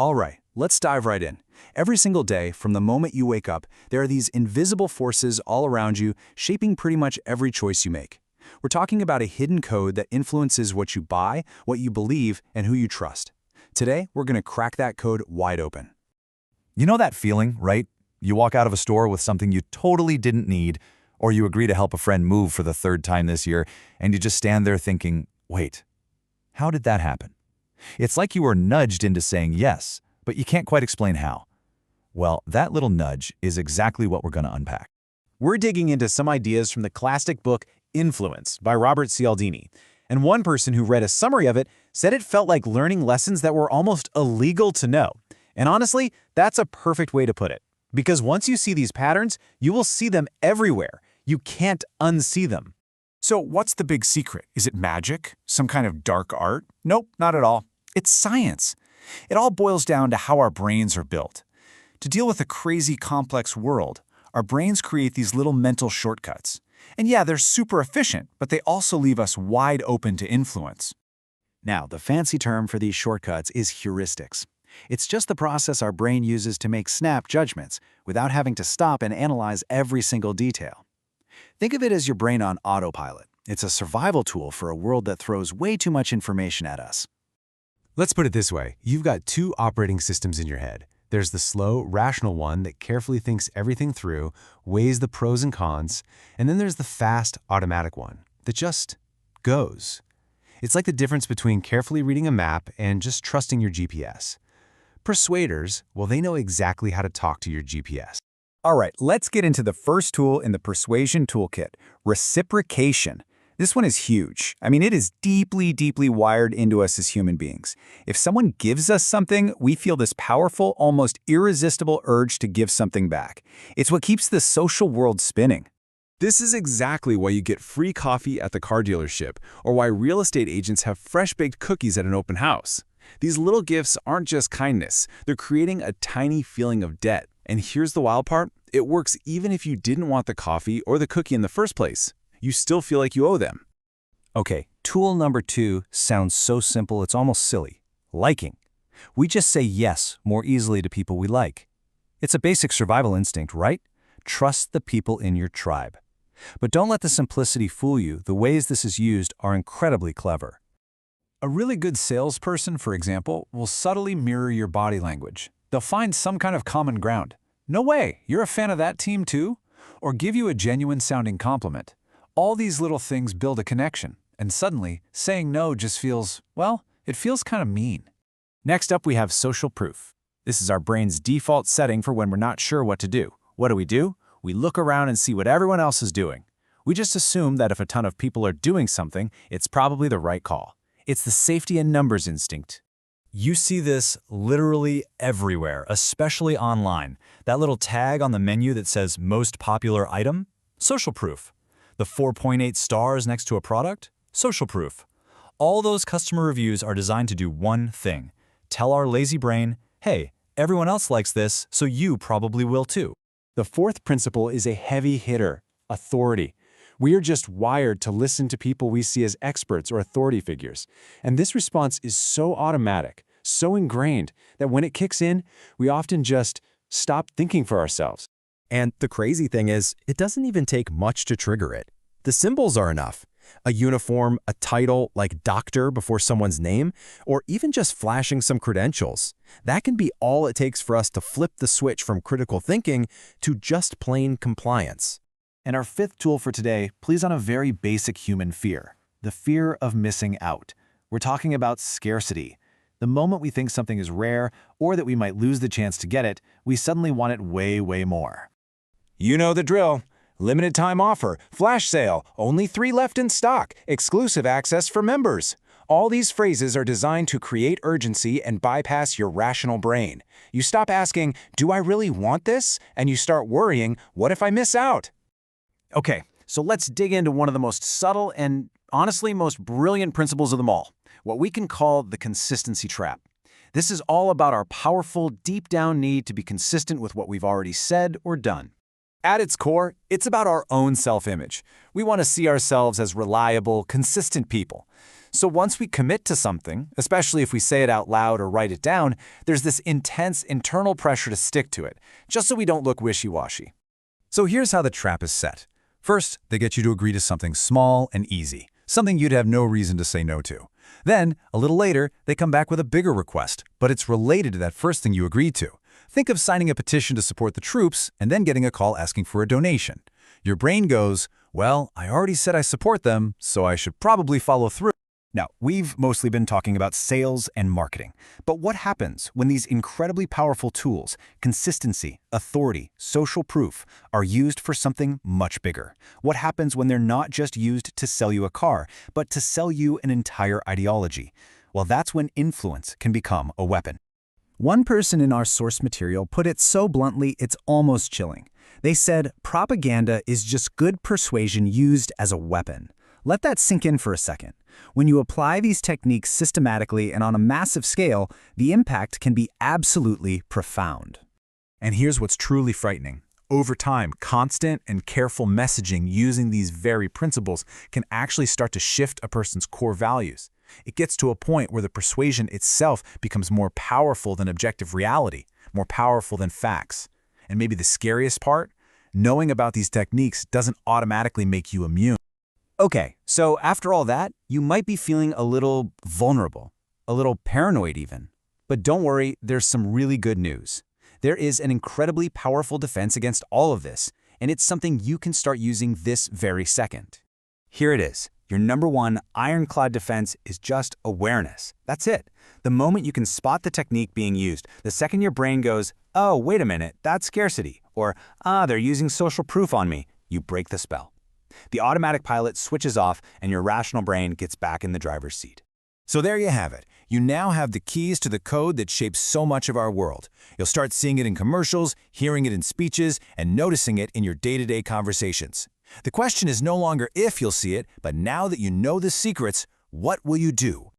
All right, let's dive right in. Every single day, from the moment you wake up, there are these invisible forces all around you, shaping pretty much every choice you make. We're talking about a hidden code that influences what you buy, what you believe, and who you trust. Today, we're going to crack that code wide open. You know that feeling, right? You walk out of a store with something you totally didn't need, or you agree to help a friend move for the third time this year, and you just stand there thinking, wait, how did that happen? It's like you were nudged into saying yes, but you can't quite explain how. Well, that little nudge is exactly what we're going to unpack. We're digging into some ideas from the classic book Influence by Robert Cialdini, and one person who read a summary of it said it felt like learning lessons that were almost illegal to know. And honestly, that's a perfect way to put it. Because once you see these patterns, you will see them everywhere. You can't unsee them. So what's the big secret? Is it magic? Some kind of dark art? Nope, not at all. It's science. It all boils down to how our brains are built. To deal with a crazy, complex world, our brains create these little mental shortcuts. And yeah, they're super efficient, but they also leave us wide open to influence. Now, the fancy term for these shortcuts is heuristics. It's just the process our brain uses to make snap judgments without having to stop and analyze every single detail. Think of it as your brain on autopilot. It's a survival tool for a world that throws way too much information at us. Let's put it this way. You've got two operating systems in your head. There's the slow, rational one that carefully thinks everything through, weighs the pros and cons, and then there's the fast, automatic one that just goes. It's like the difference between carefully reading a map and just trusting your GPS. Persuaders, well, they know exactly how to talk to your GPS. All right, let's get into the first tool in the Persuasion toolkit, reciprocation. This one is huge. I mean, it is deeply, deeply wired into us as human beings. If someone gives us something, we feel this powerful, almost irresistible urge to give something back. It's what keeps the social world spinning. This is exactly why you get free coffee at the car dealership, or why real estate agents have fresh-baked cookies at an open house. These little gifts aren't just kindness, they're creating a tiny feeling of debt. And here's the wild part, it works even if you didn't want the coffee or the cookie in the first place. You still feel like you owe them. Okay, tool number 2 sounds so simple it's almost silly. Liking. We just say yes more easily to people we like. It's a basic survival instinct, right? Trust the people in your tribe. But don't let the simplicity fool you. The ways this is used are incredibly clever. A really good salesperson, for example, will subtly mirror your body language. They'll find some kind of common ground. No way, you're a fan of that team too? Or give you a genuine-sounding compliment. All these little things build a connection, and suddenly, saying no just feels, well, it feels kind of mean. Next up, we have social proof. This is our brain's default setting for when we're not sure what to do. What do? We look around and see what everyone else is doing. We just assume that if a ton of people are doing something, it's probably the right call. It's the safety and numbers instinct. You see this literally everywhere, especially online. That little tag on the menu that says most popular item? Social proof. The 4.8 stars next to a product? Social proof. All those customer reviews are designed to do one thing. Tell our lazy brain, hey, everyone else likes this, so you probably will too. The fourth principle is a heavy hitter, authority. We are just wired to listen to people we see as experts or authority figures. And this response is so automatic, so ingrained, that when it kicks in, we often just stop thinking for ourselves. And the crazy thing is, it doesn't even take much to trigger it. The symbols are enough. A uniform, a title like doctor before someone's name, or even just flashing some credentials. That can be all it takes for us to flip the switch from critical thinking to just plain compliance. And our fifth tool for today plays on a very basic human fear, the fear of missing out. We're talking about scarcity. The moment we think something is rare or that we might lose the chance to get it, we suddenly want it way, way more. You know the drill. Limited time offer, flash sale, only 3 left in stock, exclusive access for members. All these phrases are designed to create urgency and bypass your rational brain. You stop asking, do I really want this? And you start worrying, what if I miss out? Okay, so let's dig into one of the most subtle and honestly most brilliant principles of them all, what we can call the consistency trap. This is all about our powerful, deep-down need to be consistent with what we've already said or done. At its core, it's about our own self-image. We want to see ourselves as reliable, consistent people. So once we commit to something, especially if we say it out loud or write it down, there's this intense internal pressure to stick to it, just so we don't look wishy-washy. So here's how the trap is set. First, they get you to agree to something small and easy, something you'd have no reason to say no to. Then, a little later, they come back with a bigger request, but it's related to that first thing you agreed to. Think of signing a petition to support the troops and then getting a call asking for a donation. Your brain goes, well, I already said I support them, so I should probably follow through. Now, we've mostly been talking about sales and marketing, but what happens when these incredibly powerful tools, consistency, authority, social proof, are used for something much bigger? What happens when they're not just used to sell you a car, but to sell you an entire ideology? Well, that's when influence can become a weapon. One person in our source material put it so bluntly it's almost chilling. They said, propaganda is just good persuasion used as a weapon. Let that sink in for a second. When you apply these techniques systematically and on a massive scale, the impact can be absolutely profound. And here's what's truly frightening. Over time, constant and careful messaging using these very principles can actually start to shift a person's core values. It gets to a point where the persuasion itself becomes more powerful than objective reality, more powerful than facts. And maybe the scariest part? Knowing about these techniques doesn't automatically make you immune. Okay, so after all that, you might be feeling a little vulnerable, a little paranoid even. But don't worry, there's some really good news. There is an incredibly powerful defense against all of this, and it's something you can start using this very second. Here it is. Your number one ironclad defense is just awareness. That's it. The moment you can spot the technique being used, the second your brain goes, oh, wait a minute, that's scarcity, or, they're using social proof on me, you break the spell. The automatic pilot switches off and your rational brain gets back in the driver's seat. So there you have it. You now have the keys to the code that shapes so much of our world. You'll start seeing it in commercials, hearing it in speeches, and noticing it in your day-to-day conversations. The question is no longer if you'll see it, but now that you know the secrets, what will you do?